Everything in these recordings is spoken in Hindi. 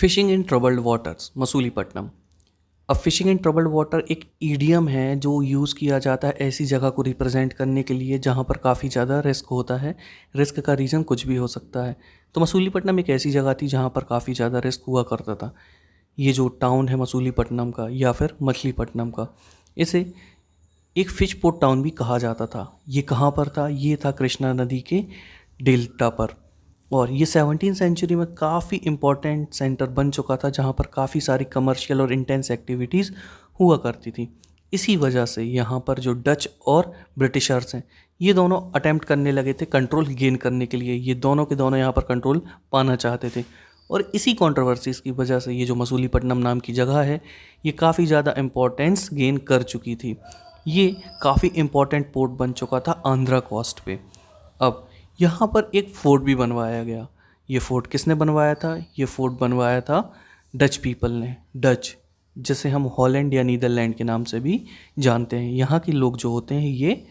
Fishing in troubled waters Masulipatnam. अब फिशिंग इन ट्रबल्ड वाटर एक ईडियम है जो यूज़ किया जाता है ऐसी जगह को रिप्रेजेंट करने के लिए जहाँ पर काफ़ी ज़्यादा रिस्क होता है। रिस्क का रीज़न कुछ भी हो सकता है। तो मसूलीपट्टनम एक ऐसी जगह थी जहाँ पर काफ़ी ज़्यादा रिस्क हुआ करता था। ये जो टाउन है मसूलीपट्टनम का या फिर मछलीपट्टनम का, इसे एक फिश पोर्ट टाउन भी कहा जाता था। ये कहाँ पर था? ये था कृष्णा नदी के डेल्टा पर। और ये 17वीं सेंचुरी में काफ़ी इम्पोर्टेंट सेंटर बन चुका था जहाँ पर काफ़ी सारी कमर्शियल और इंटेंस एक्टिविटीज़ हुआ करती थी। इसी वजह से यहाँ पर जो डच और ब्रिटिशर्स हैं, ये दोनों अटेम्प्ट करने लगे थे कंट्रोल गेन करने के लिए। ये दोनों के दोनों यहाँ पर कंट्रोल पाना चाहते थे और इसी कंट्रोवर्सीज़ की वजह से ये जो मसूलीपट्टनम नाम की जगह है, ये काफ़ी ज़्यादा इम्पोर्टेंस गेन कर चुकी थी। ये काफ़ी इम्पोर्टेंट पोर्ट बन चुका था आंध्रा कोस्ट पे। अब यहाँ पर एक फोर्ट भी बनवाया गया। ये फोर्ट किसने बनवाया था? ये फोर्ट बनवाया था डच पीपल ने। डच, जिसे हम हॉलैंड या नीदरलैंड के नाम से भी जानते हैं। यहाँ के लोग जो होते हैं ये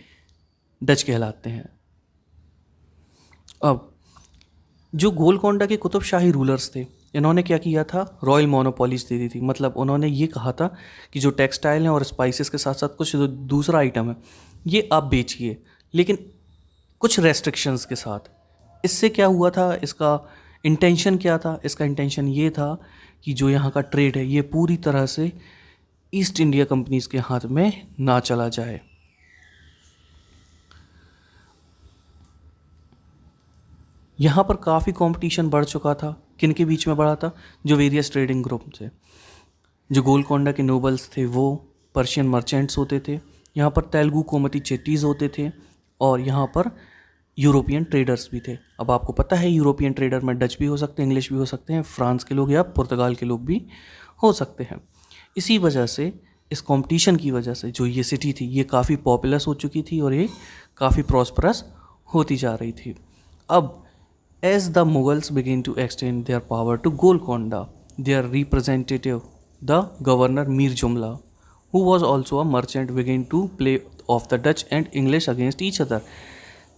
डच कहलाते हैं। अब जो गोलकोंडा के कुतुबशाही रूलर्स थे, इन्होंने क्या किया था? रॉयल मोनोपोलीज दे दी थी। मतलब उन्होंने ये कहा था कि जो टेक्सटाइल हैं और स्पाइसेस के साथ साथ कुछ दूसरा आइटम है, ये आप बेचिए, लेकिन कुछ रेस्ट्रिक्शंस के साथ। इससे क्या हुआ था? इसका इंटेंशन क्या था? इसका इंटेंशन ये था कि जो यहाँ का ट्रेड है ये पूरी तरह से ईस्ट इंडिया कंपनीज के हाथ में ना चला जाए। यहाँ पर काफ़ी कंपटीशन बढ़ चुका था। किन के बीच में बढ़ा था? जो वेरियस ट्रेडिंग ग्रुप थे। जो गोलकोंडा के नोबल्स थे वो पर्शियन मर्चेंट्स होते थे। यहाँ पर तेलुगु कोमती चेट्टीज़ होते थे और यहाँ पर यूरोपियन ट्रेडर्स भी थे। अब आपको पता है यूरोपियन ट्रेडर में डच भी हो सकते हैं, इंग्लिश भी हो सकते हैं, फ्रांस के लोग या पुर्तगाल के लोग भी हो सकते हैं। इसी वजह से, इस कंपटीशन की वजह से जो ये सिटी थी ये काफ़ी पॉपुलस हो चुकी थी और ये काफ़ी प्रॉस्परस होती जा रही थी। अब as the Mughals began to extend their power to Golconda, their representative, the governor Mir Jumla, who was also a merchant, began to play off the Dutch and English against each other.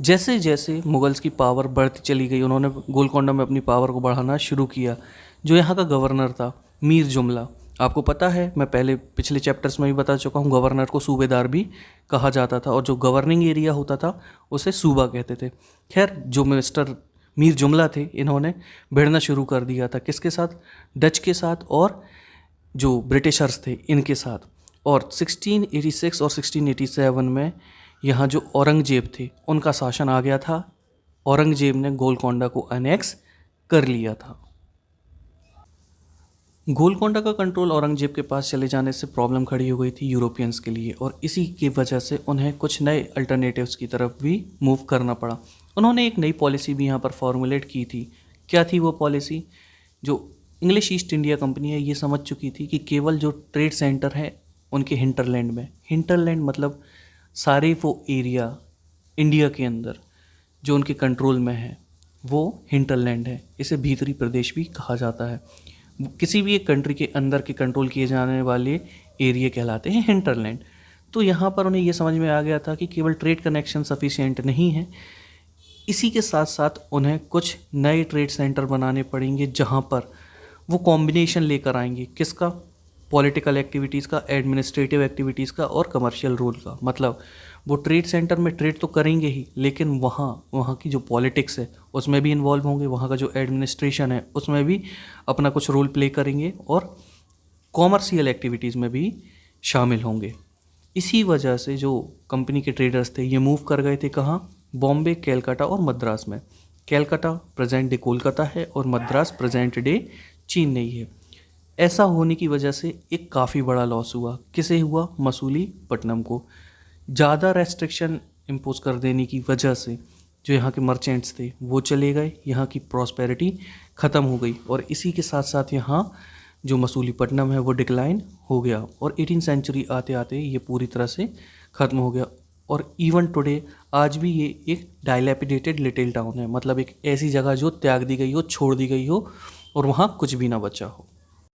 जैसे जैसे मुगल्स की पावर बढ़ती चली गई, उन्होंने गोलकोंडा में अपनी पावर को बढ़ाना शुरू किया। जो यहाँ का गवर्नर था मीर जुमला, आपको पता है मैं पहले पिछले चैप्टर्स में भी बता चुका हूँ, गवर्नर को सूबेदार भी कहा जाता था और जो गवर्निंग एरिया होता था उसे सूबा कहते थे। खैर, जो मिस्टर मीर जुमला थे, इन्होंने भिड़ना शुरू कर दिया था। किसके साथ? डच के साथ और जो ब्रिटिशर्स थे इनके साथ। और 1686 और 1687 में यहाँ जो औरंगजेब थे उनका शासन आ गया था। औरंगजेब ने गोलकोंडा को अनेक्स कर लिया था। गोलकोंडा का कंट्रोल औरंगजेब के पास चले जाने से प्रॉब्लम खड़ी हो गई थी यूरोपियंस के लिए और इसी की वजह से उन्हें कुछ नए अल्टरनेटिव्स की तरफ भी मूव करना पड़ा। उन्होंने एक नई पॉलिसी भी यहाँ पर फॉर्मुलेट की थी। क्या थी वो पॉलिसी? जो इंग्लिश ईस्ट इंडिया कंपनी है ये समझ चुकी थी कि केवल जो ट्रेड सेंटर है उनके हिंटरलैंड में, हिंटरलैंड मतलब सारे वो एरिया इंडिया के अंदर जो उनके कंट्रोल में है वो हिंटरलैंड है। इसे भीतरी प्रदेश भी कहा जाता है। किसी भी एक कंट्री के अंदर के कंट्रोल किए जाने वाले एरिया कहलाते हैं हिंटरलैंड। तो यहाँ पर उन्हें ये समझ में आ गया था कि केवल ट्रेड कनेक्शन सफिशिएंट नहीं है, इसी के साथ साथ उन्हें कुछ नए ट्रेड सेंटर बनाने पड़ेंगे जहाँ पर वो कॉम्बिनेशन लेकर आएंगे। किसका? पॉलिटिकल एक्टिविटीज़ का, एडमिनिस्ट्रेटिव एक्टिविटीज़ का और कमर्शियल रोल का। मतलब वो ट्रेड सेंटर में ट्रेड तो करेंगे ही, लेकिन वहाँ की जो पॉलिटिक्स है उसमें भी इन्वॉल्व होंगे, वहाँ का जो एडमिनिस्ट्रेशन है उसमें भी अपना कुछ रोल प्ले करेंगे और कॉमर्शियल एक्टिविटीज़ में भी शामिल होंगे। इसी वजह से जो कंपनी के ट्रेडर्स थे ये मूव कर गए थे कहाँ? बॉम्बे, कैलकाटा और मद्रास में। कैलकाटा प्रेजेंट डे कोलकाता है और मद्रास प्रेजेंट डे चेन्नई है। ऐसा होने की वजह से एक काफ़ी बड़ा लॉस हुआ। किसे हुआ? मसूलीपट्टनम को। ज़्यादा रेस्ट्रिक्शन इम्पोज कर देने की वजह से जो यहाँ के मर्चेंट्स थे वो चले गए, यहाँ की प्रॉस्पेरिटी ख़त्म हो गई और इसी के साथ साथ यहाँ जो मसूलीपट्टनम है वो डिक्लाइन हो गया और 18वीं सेंचुरी आते आते ये पूरी तरह से ख़त्म हो गया। और इवन टुडे आज भी ये एक डायलैपिडेटेड लिटिल टाउन है। मतलब एक ऐसी जगह जो त्याग दी गई हो, छोड़ दी गई हो और वहाँ कुछ भी ना बचा हो।